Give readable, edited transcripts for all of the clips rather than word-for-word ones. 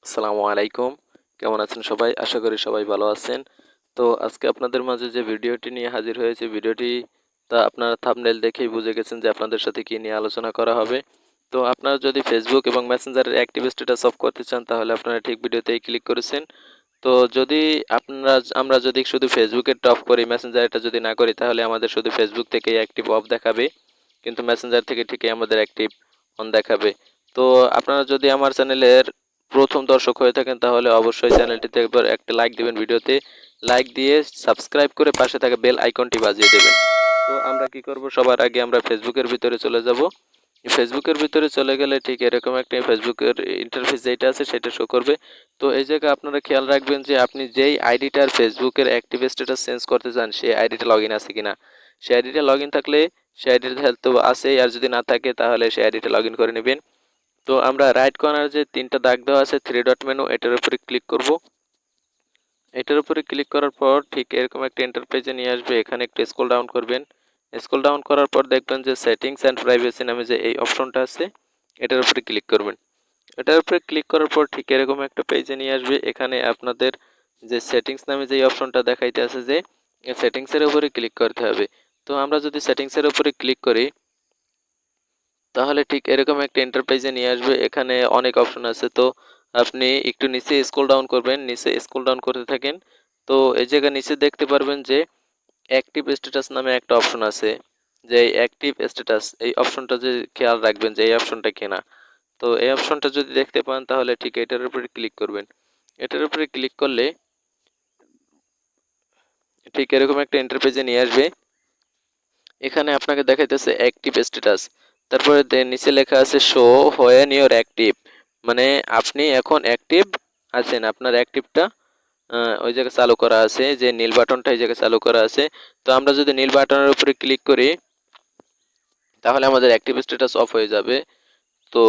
আসসালামু আলাইকুম। কেমন আছেন সবাই? আশা করি সবাই ভালো আছেন। তো আজকে আপনাদের মাঝে যে ভিডিওটি নিয়ে হাজির হয়েছি, ভিডিওটি আপনারা থাম্বনেল দেখেই বুঝে গেছেন যে আপনাদের সাথে কী নিয়ে আলোচনা করা হবে। তো আপনারা যদি ফেসবুক এবং মেসেঞ্জারের অ্যাক্টিভ স্ট্যাটাস অফ করতে চান, তাহলে আপনারা ঠিক ভিডিওতেই ক্লিক করেছেন। তো যদি আমরা যদি শুধু ফেসবুকেরটা অফ করি, মেসেঞ্জারেরটা যদি না করি, তাহলে আমাদের শুধু ফেসবুক থেকেই অ্যাক্টিভ অফ দেখাবে, কিন্তু মেসেঞ্জার থেকে ঠিকই আমাদের অ্যাক্টিভ অন দেখাবে। তো আপনারা যদি আমার চ্যানেলের প্রথম দর্শক হয়ে থাকেন, তাহলে অবশ্যই চ্যানেলটিতে একবার একটা লাইক দিবেন, ভিডিওতে লাইক দিয়ে সাবস্ক্রাইব করে পাশে থাকা বেল আইকনটি বাজিয়ে দেবেন। তো আমরা কি করব, সবার আগে আমরা ফেসবুকের ভিতরে চলে যাব। ফেসবুকের ভিতরে চলে গেলে ঠিক এরকম একটা ফেসবুকের ইন্টারফেস যেটা আছে সেটা শো করবে। তো এই জায়গায় আপনারা খেয়াল রাখবেন যে আপনি যেই আইডিটার ফেসবুকের অ্যাক্টিভ স্ট্যাটাস চেঞ্জ করতে চান, সেই আইডিটা লগ ইন আছে কিনা। সেই আইডিটা লগ ইন থাকলে সেই আইডিটা হয়তো আছেই, আর যদি না থাকে তাহলে সেই আইডিটা লগ ইন করে নেবেন। তো আমরা রাইট কর্নার যে তিনটা দাগ দেওয়া আছে, থ্রি ডট মেনু, এটার উপরে ক্লিক করব। এটার উপরে ক্লিক করার পর ঠিক এরকম একটা ইন্টারপেজে নিয়ে আসবে। এখানে একটু স্ক্রল ডাউন করবেন। স্ক্রল ডাউন করার পর দেখবেন যে সেটিংস অ্যান্ড প্রাইভেসি নামে যে এই অপশনটা আছে, এটার উপরে ক্লিক করবেন। এটার উপরে ক্লিক করার পর ঠিক এরকম একটা পেজে নিয়ে আসবে। এখানে আপনাদের যে সেটিংস নামে যে অপশনটা দেখাইতে আছে, যে সেটিংসের উপরে ক্লিক করতে হবে। তো আমরা যদি সেটিংসের উপরে ক্লিক করি, তাহলে ঠিক এরকম একটা ইন্টারপেজে নিয়ে আসবে। এখানে অনেক অপশন আছে। তো আপনি একটু নিচে স্ক্রল ডাউন করবেন, নিচে স্ক্রল ডাউন করতে থাকেন। তো এই জায়গায় নিচে দেখতে পারবেন যে অ্যাক্টিভ স্ট্যাটাস নামে একটা অপশন আছে। যে অ্যাক্টিভ স্ট্যাটাস, এই অপশনটা যে খেয়াল রাখবেন যে এই অপশনটা কিনা। তো এই অপশনটা যদি দেখতে পান, তাহলে ঠিক এটার উপরে ক্লিক করবেন। এটার উপরে ক্লিক করলে ঠিক এরকম একটা ইন্টারপেজে নিয়ে আসবে। এখানে আপনাকে দেখাইতেছে অ্যাক্টিভ স্ট্যাটাস, তারপরে নিচে লেখা আছে শো হোয়েন ইউর অ্যাক্টিভ, মানে আপনি এখন অ্যাক্টিভ আছেন, আপনার অ্যাক্টিভটা ওই জায়গায় চালু করা আছে, যে নীল বাটনটা এই জায়গায় চালু করা আছে। তো আমরা যদি নীল বাটনের উপরে ক্লিক করি, তাহলে আমাদের অ্যাক্টিভ স্ট্যাটাস অফ হয়ে যাবে। তো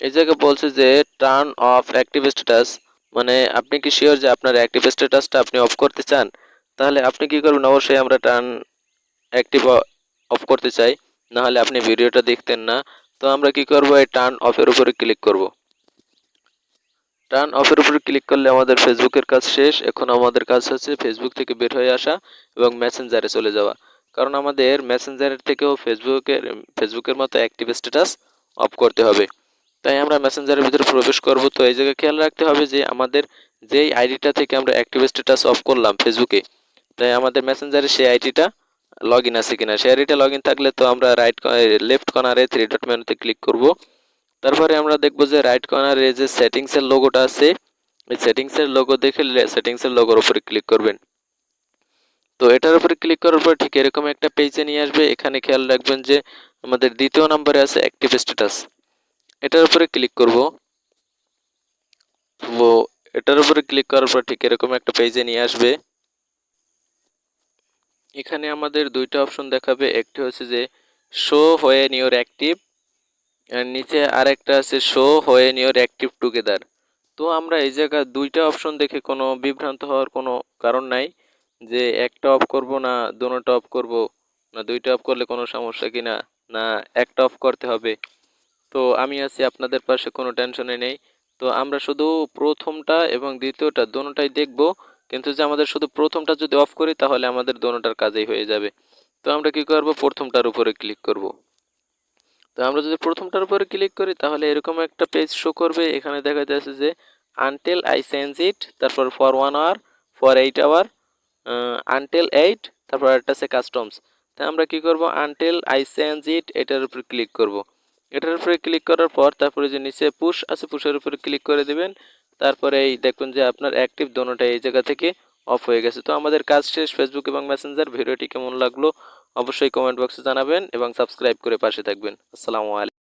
এই জায়গায় বলছে যে টার্ন অফ অ্যাক্টিভ স্ট্যাটাস, মানে আপনি কি শিওর যে আপনার অ্যাক্টিভ স্ট্যাটাসটা আপনি অফ করতে চান? তাহলে আপনি কি করবেন, অবশ্যই আমরা টার্ন অ্যাক্টিভ অফ করতে চাই, নাহলে আপনি ভিডিওটা দেখতেন না। তো আমরা কি করব, এই টার্ন অফের উপরে ক্লিক করব। টার্ন অফের উপরে ক্লিক করলে আমাদের ফেসবুকের কাজ শেষ। এখন আমাদের কাজ হচ্ছে ফেসবুক থেকে বের হয়ে আসা এবং মেসেঞ্জারে চলে যাওয়া, কারণ আমাদের মেসেঞ্জারের থেকেও ফেসবুকের মতো অ্যাক্টিভ স্ট্যাটাস অফ করতে হবে। তাই আমরা মেসেঞ্জারের ভিতরে প্রবেশ করব। তো এই জায়গায় খেয়াল রাখতে হবে যে আমাদের যেই আইডিটা থেকে আমরা অ্যাক্টিভ স্ট্যাটাস অফ করলাম ফেসবুকে, তাই আমাদের মেসেঞ্জারে সেই আইডিটা লগ ইন আছে কিনা। সেই আইডিটা লগ ইন থাকলে তো আমরা লেফট কর্নারে থ্রি ডট মেনুতে ক্লিক করব। তারপরে আমরা দেখব যে রাইট কর্নারে যে সেটিংসের লোগোটা আছে, এই সেটিংসের লোগো দেখে সেটিংসের লোগোর উপরে ক্লিক করবেন। তো এটার উপরে ক্লিক করার পর ঠিক এরকম একটা পেজে নিয়ে আসবে। এখানে খেয়াল রাখবেন যে আমাদের দ্বিতীয় নম্বরে আছে অ্যাক্টিভ স্ট্যাটাস, এটার উপরে ক্লিক করব। তো এটার উপরে ক্লিক করার পর ঠিক এরকম একটা পেজে নিয়ে আসবে। এখানে আমাদের দুইটা অপশন দেখাবে, একটি হচ্ছে যে শো হোয়েন ইউর অ্যাক্টিভ, আর নিচে আরেকটা আছে show when your active together. তো আমরা এই জায়গায় দুইটা অপশন দেখে কোনো বিভ্রান্ত হওয়ার কোনো কারণ নাই, যে একটা অফ করব না দুটোটা অফ করব, না দুইটা অফ করলে কোনো সমস্যা কিনা, না একটা অফ করতে হবে। তো আমি আছি আপনাদের পাশে, কোনো টেনশনে নেই। তো আমরা শুধু প্রথমটা এবং দ্বিতীয়টা দুটোটাই দেখব, কিন্তু যে আমাদের শুধু প্রথমটা যদি অফ করি, তাহলে আমাদের দুটোটার কাজেই হয়ে যাবে। তো আমরা কি করব, প্রথমটার উপরে ক্লিক করব। তো আমরা যদি প্রথমটার উপরে ক্লিক করি, তাহলে এরকম একটা পেজ শো করবে। এখানে দেখা যাচ্ছে যে আনটিল আই চেঞ্জ ইট, তারপর for 1 hour, for 8 hour, until 8, তারপর একটা আছে কাস্টমস। তো আমরা কি করব, আনটিল আই চেঞ্জ ইট, এটার উপরে ক্লিক করব। এটার উপরে ক্লিক করার পর তারপরে যে নিচে পুশ আছে, পুশের উপরে ক্লিক করে দেবেন। তারপরে এই দেখুন যে আপনার অ্যাক্টিভ দোনোটাই এই জায়গা থেকে অফ হয়ে গেছে। তো আমাদের কাজ শেষ ফেসবুক এবং মেসেঞ্জার। ভিডিওটি কেমন লাগলো অবশ্যই কমেন্ট বক্সে জানাবেন এবং সাবস্ক্রাইব করে পাশে থাকবেন। আসসালামু আলাইকুম।